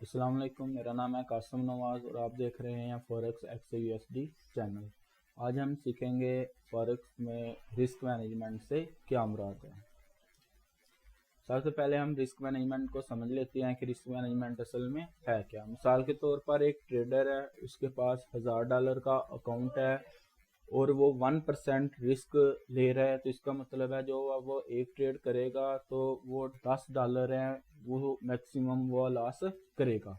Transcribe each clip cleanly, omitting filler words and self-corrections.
अस्सलाम वालेकुम, मेरा नाम है कासिम नवाज़ और आप देख रहे हैं फॉरेक्स XAUSD चैनल। आज हम सीखेंगे फॉरेक्स में रिस्क मैनेजमेंट से क्या मुराद है। सबसे पहले हम रिस्क मैनेजमेंट को समझ लेते हैं कि रिस्क मैनेजमेंट असल में है क्या। मिसाल के तौर पर एक ट्रेडर है, उसके पास $1000 का अकाउंट है और वो 1% रिस्क ले रहा है, तो इसका मतलब है जो अब वो एक ट्रेड करेगा तो वो $10 है, वो मैक्सिमम वो लॉस करेगा।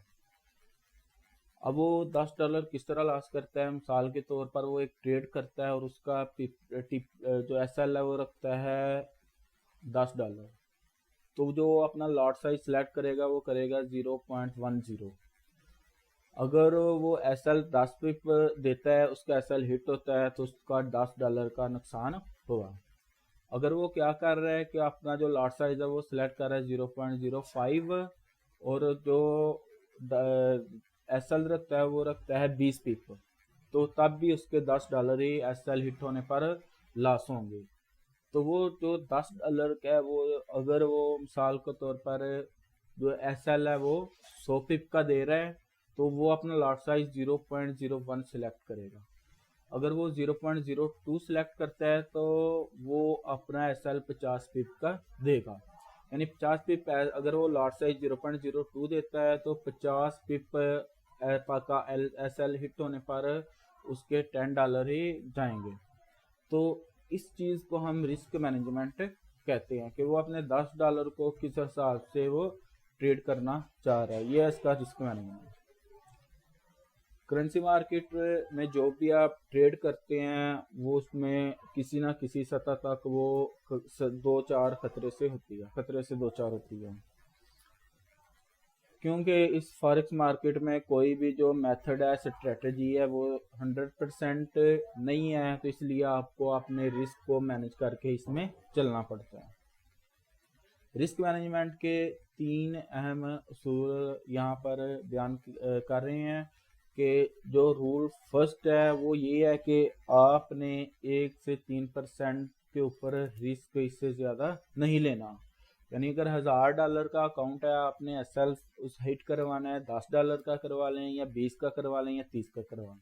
अब वो $10 किस तरह लॉस करता है। मिसाल के तौर पर वो एक ट्रेड करता है और उसका जो SL है वो रखता है $10। तो जो अपना लॉट साइज सिलेक्ट करेगा वो करेगा 0.10। अगर वो SL 10 पिप देता है, उसका SL हिट होता है तो उसका $10 का नुकसान होगा। अगर वो क्या कर रहा है कि अपना जो लॉट साइज है वो सिलेक्ट कर रहा है 0.05 और जो SL रखता है वो रखता है 20 पिप, तो तब भी उसके $10 ही SL हिट होने पर लॉस होंगे। तो वो जो $10 का है वो अगर वो मिसाल के तौर पर जो SL है वो 100 पिप का दे रहा है तो वो अपना लॉट साइज 0.01 सिलेक्ट करेगा। अगर वो 0.02 सिलेक्ट करता है तो वो अपना SL 50 पिप का देगा। यानी 50 पिप अगर वो लॉट साइज 0.02 देता है तो 50 पिप का SL हिट होने पर उसके $10 ही जाएंगे। तो इस चीज़ को हम रिस्क मैनेजमेंट कहते हैं कि वो अपने $10 को किस हिसाब से वो ट्रेड करना चाह रहा है। ये है इसका रिस्क मैनेजमेंट। करेंसी मार्केट में जो भी आप ट्रेड करते हैं वो उसमें किसी ना किसी सतह तक वो दो चार खतरे से दो चार होती है, क्योंकि इस फॉरेक्स मार्केट में कोई भी जो मेथड है, स्ट्रेटजी है, वो 100% नहीं है। तो इसलिए आपको अपने रिस्क को मैनेज करके इसमें चलना पड़ता है। रिस्क मैनेजमेंट के 3 अहम उसूल यहाँ पर बयान कर रहे हैं कि जो रूल फर्स्ट है वो ये है कि आपने 1 से 3% के ऊपर रिस्क इससे ज़्यादा नहीं लेना। यानी अगर $1000 का अकाउंट है, आपने SL उस हिट करवाना है, $10 का करवा लें या 20 का करवा लें या 30 का करवा लें।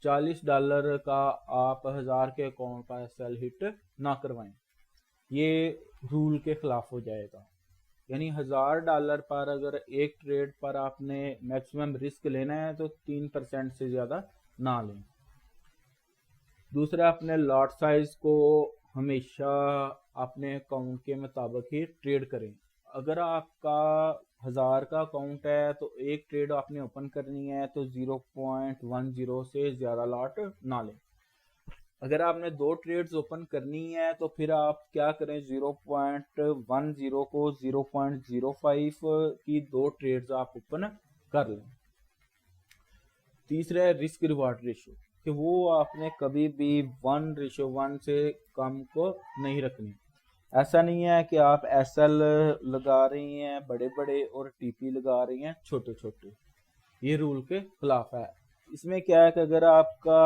$40 का आप 1000 के अकाउंट का SL हिट ना करवाएं, ये रूल के खिलाफ हो जाएगा। यानी $1000 पर अगर एक ट्रेड पर आपने मैक्सिमम रिस्क लेना है तो 3% से ज़्यादा ना लें। दूसरा, अपने लॉट साइज को हमेशा अपने अकाउंट के मुताबिक ही ट्रेड करें। अगर आपका 1000 का अकाउंट है तो एक ट्रेड आपने ओपन करनी है तो 0.10 से ज़्यादा लॉट ना लें। अगर आपने 2 ट्रेड्स ओपन करनी है तो फिर आप क्या करें, 0.10 को 0.05 की 2 ट्रेड्स आप ओपन कर लें। तीसरा है रिस्क रिवार्ड रेशो, कि वो आपने कभी भी 1:1 से कम को नहीं रखनी। ऐसा नहीं है कि आप SL लगा रही हैं बड़े बड़े और TP लगा रही हैं छोटे छोटे, ये रूल के खिलाफ है। इसमें क्या है कि अगर आपका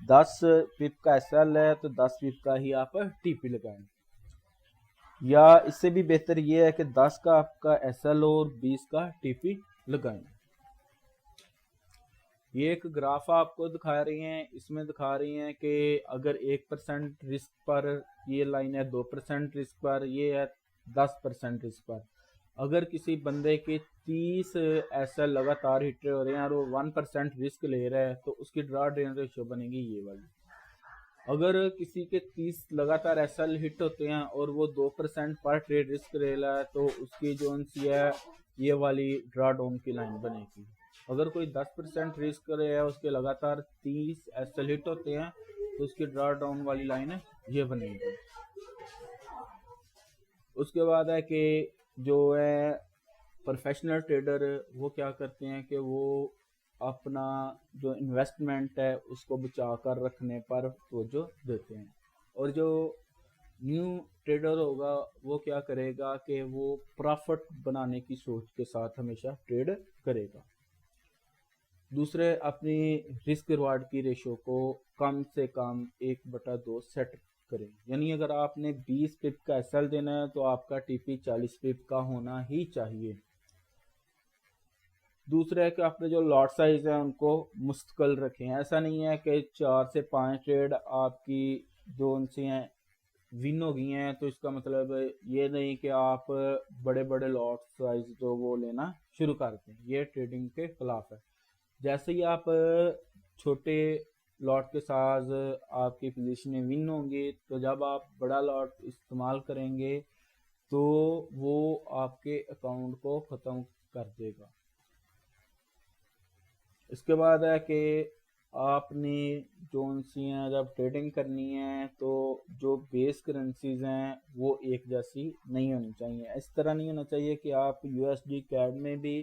10 पिप का SL है तो 10 पिप का ही आप TP लगाएं, या इससे भी बेहतर ये है कि 10 का आपका SL और 20 का TP लगाएं। ये एक ग्राफ आपको दिखा रही हैं, इसमें दिखा रही हैं कि अगर 1% रिस्क पर ये लाइन है, 2% रिस्क पर ये है, 10% रिस्क पर अगर किसी बंदे के 30 SL लगातार हिट हो रहे हैं और वो 1% रिस्क ले रहा है तो उसकी ड्रॉडाउन रेशियो बनेगी ये वाली। अगर किसी के 30 लगातार SL हिट होते हैं और वो 2% पर ट्रेड रिस्क ले रहा है तो उसकी जो सी है ये वाली ड्रॉडाउन की लाइन बनेगी। अगर कोई 10% रिस्क कर रहा है, उसके लगातार 30 SL हिट होते हैं तो उसकी ड्रॉडाउन वाली लाइन ये बनेगी। उसके बाद है कि जो है प्रोफेशनल ट्रेडर वो क्या करते हैं कि वो अपना जो इन्वेस्टमेंट है उसको बचा कर रखने पर तवज्जो देते हैं, और जो न्यू ट्रेडर होगा वो क्या करेगा कि वो प्रॉफिट बनाने की सोच के साथ हमेशा ट्रेड करेगा। दूसरे, अपनी रिस्क रिवार्ड की रेशो को कम से कम 1/2 सेट करें। यानी अगर आपने 20 पिप का SL देना है तो आपका TP 40 पिप का होना ही चाहिए। दूसरा है कि अपने जो लॉट साइज है उनको मुस्तकिल रखें। ऐसा नहीं है कि 4 से 5 ट्रेड आपकी जो उनसे हैं विन हो गई हैं तो इसका मतलब ये नहीं कि आप बड़े बड़े लॉट साइज जो वो लेना शुरू कर दें, ये ट्रेडिंग के खिलाफ है। जैसे ही आप छोटे लॉट के साथ आपकी पोजीशनें विन होंगी तो जब आप बड़ा लॉट इस्तेमाल करेंगे तो वो आपके अकाउंट को ख़त्म कर देगा। इसके बाद है कि आपने जो सी हैं जब ट्रेडिंग करनी है तो जो बेस करेंसीज हैं वो एक जैसी नहीं होनी चाहिए। इस तरह नहीं होना चाहिए कि आप यूएसडी कैड में भी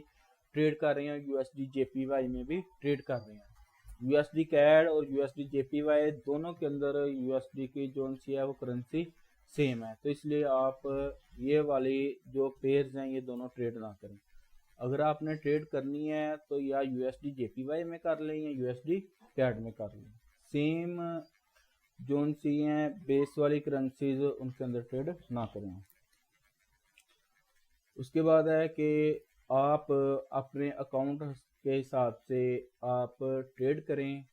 ट्रेड कर रहे हैं, यूएसडी जेपीवाई में भी ट्रेड कर रहे हैं। यूएसडी कैड और यूएसडी जेपीवाई दोनों के अंदर यूएसडी की जो सी है वो करेंसी सेम है, तो इसलिए आप ये वाली जो पेयर्स हैं ये दोनों ट्रेड ना करें। अगर आपने ट्रेड करनी है तो या यूएसडी जेपीवाई में कर लें या यूएसडी कैड में कर लें। सेम जो सी हैं बेस वाली करेंसीज उनके अंदर ट्रेड ना करें। उसके बाद है कि आप अपने अकाउंट के हिसाब से आप ट्रेड करें।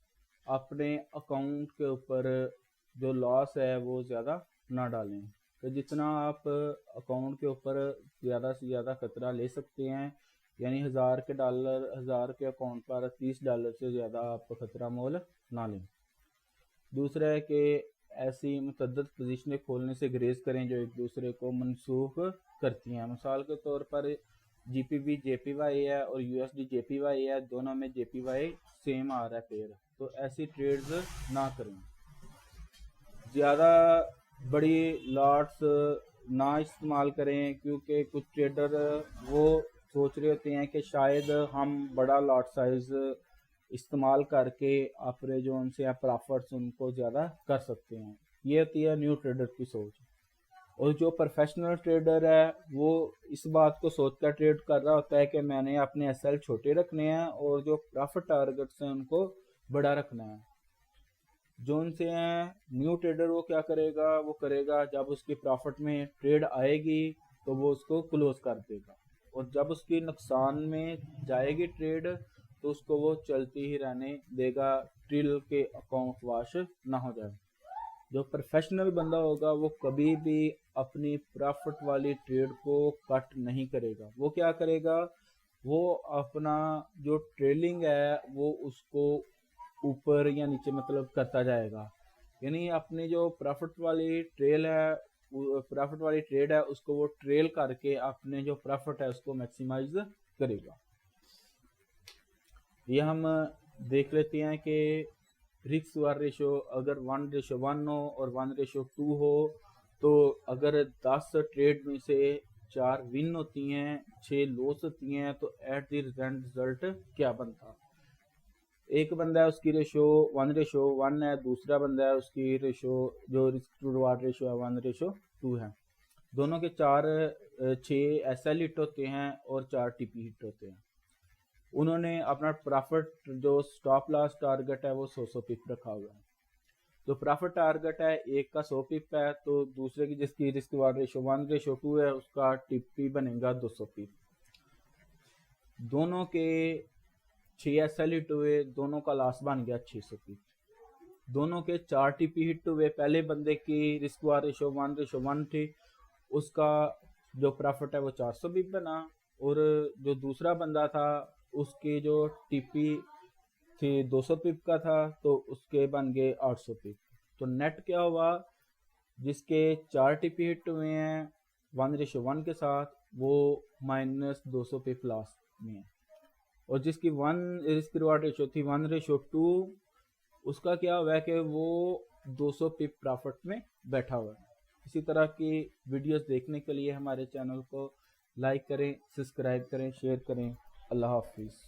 अपने अकाउंट के ऊपर जो लॉस है वो ज़्यादा ना डालें। तो जितना आप अकाउंट के ऊपर ज़्यादा से ज़्यादा खतरा ले सकते हैं, यानी 1000 के अकाउंट पर $30 से ज़्यादा आप खतरा मोल ना लें। दूसरा है कि ऐसी मुतअद्दिद पोजीशनें खोलने से गुरेज करें जो एक दूसरे को मनसूख करती हैं। मिसाल के तौर पर जीपीबी जेपीवाई है और यूएसडी जेपीवाई है, दोनों में जेपीवाई सेम आ रहा है पेयर, तो ऐसी ट्रेड्स ना करें। ज़्यादा बड़ी लॉट्स ना इस्तेमाल करें क्योंकि कुछ ट्रेडर वो सोच रहे होते हैं कि शायद हम बड़ा लॉट साइज इस्तेमाल करके अपने जो उनसे प्रॉफिट्स उनको ज़्यादा कर सकते हैं। ये होती है न्यू ट्रेडर की सोच। और जो प्रोफेशनल ट्रेडर है वो इस बात को सोच कर ट्रेड कर रहा होता है कि मैंने अपने एसएल छोटे रखने हैं और जो प्रॉफिट टारगेट्स हैं उनको बड़ा रखना है। जो उनसे हैं न्यू ट्रेडर वो क्या करेगा, वो करेगा जब उसकी प्रॉफिट में ट्रेड आएगी तो वो उसको क्लोज कर देगा, और जब उसकी नुकसान में जाएगी ट्रेड तो उसको वो चलती ही रहने देगा टिल के अकाउंट वॉश ना हो जाए। जो प्रोफेशनल बंदा होगा वो कभी भी अपनी प्रॉफिट वाली ट्रेड को कट नहीं करेगा। वो क्या करेगा, वो अपना जो ट्रेलिंग है वो उसको ऊपर या नीचे मतलब करता जाएगा, यानी अपनी जो प्रॉफिट वाली ट्रेड है उसको वो ट्रेल करके अपने जो प्रॉफिट है उसको मैक्सिमाइज करेगा। ये हम देख लेते हैं कि रिस्क वार रेशो अगर 1:1 हो और 1:2 हो तो अगर 10 ट्रेड में से 4 विन होती हैं 6 लॉस होती हैं तो एट द रिजल्ट क्या बनता। एक बंदा है उसकी रेशो 1:1 है, दूसरा बंदा है उसकी रेशो जो रिस्क टू रिवार्ड रेशो है 1:2 है। दोनों के 6 एसएल हिट होते हैं और 4 टीपी हिट होते हैं। उन्होंने अपना प्रॉफिट जो स्टॉप लॉस टारगेट है वो 100 पिप रखा हुआ है। तो प्रॉफिट टारगेट है एक का 100 पिप है, तो दूसरे की जिसकी रिस्क रिवार्ड रेशो 1:2 है उसका टीपी बनेगा 200 पिप। दोनों के 6 एसएल हिट हुए, दोनों का लॉस बन गया 600 पिप। दोनों के 4 टीपी हिट हुए, पहले बंदे की रिस्क रिवार्ड रेशो 1:1 थी, उसका जो प्रॉफिट है वो 400 पिप बना, और जो दूसरा बंदा था उसकी जो टीपी थी 200 पिप का था तो उसके बन गए 800 पिप। तो नेट क्या हुआ, जिसके 4 टीपी हिट हुए हैं 1:1 के साथ वो -200 पिप लॉस में है, और जिसकी 1 रिस्क रिवार्ड रेशो थी 1:2 उसका क्या हुआ है कि वो 200 पिप प्रॉफिट में बैठा हुआ है। इसी तरह की वीडियोस देखने के लिए हमारे चैनल को लाइक करें, सब्सक्राइब करें, शेयर करें। अल्लाह हाफिज़।